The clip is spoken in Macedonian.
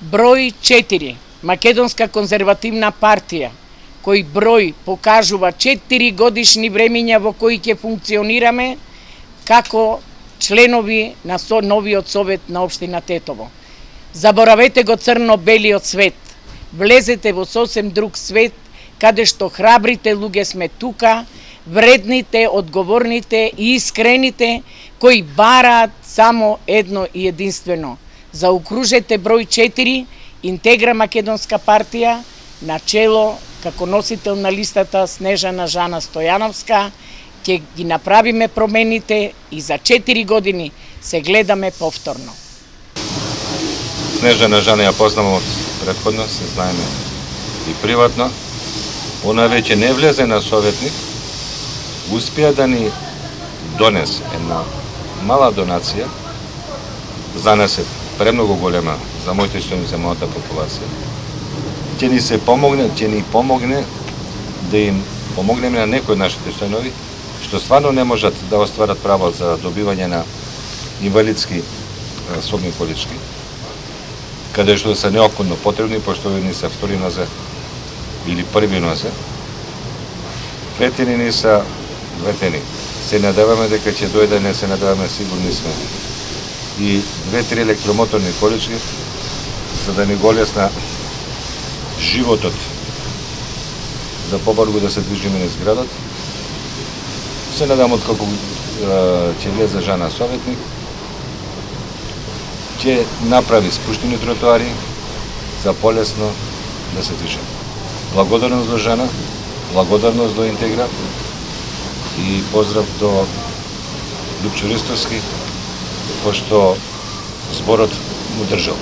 Број 4, Македонска конзервативна партија, кој број покажува 4 годишни времења во кои ќе функционираме како членови на новиот совет на општина Тетово. Заборавете го црно-белиот свет. Влезете во сосем друг свет, каде што храбрите луѓе сме тука, вредните, одговорните и искрените, кои бараат само едно и единствено. Заокружете број 4, Интегра Македонска партија, на чело како носител на листата Снежана Жана Стојановска, ќе ги направиме промените и за 4 години се гледаме повторно. Снежана Жана ја познавам од претходно, се знаеме и приватно. Она веќе не влезе на советник, успеа да ни донесе една мала донација, за нас е премногу голема за моите членови, за мојата популација. Ќе ни помогне да им помогнеме на некои од нашите членови што стварно не можат да остварат право за добивање на инвалидски собни колички, каде што се неопходно потребни, пошто ни се втори нозе или први нозе. Ветени ни са ветени. Се надеваме дека ќе дојде, не се надеваме, сигурни сме. И 2-3 електромоторни колички, за да ни го лесна животот, за побарго да се движиме низ градот. Се надам откако ќе влезе Жана советник, ќе направи спуштени тротоари за полесно да се движиме. Благодарност до Жана, благодарност до Интегра и поздрав до Лупчо Ристовски, пошто зборот му држал.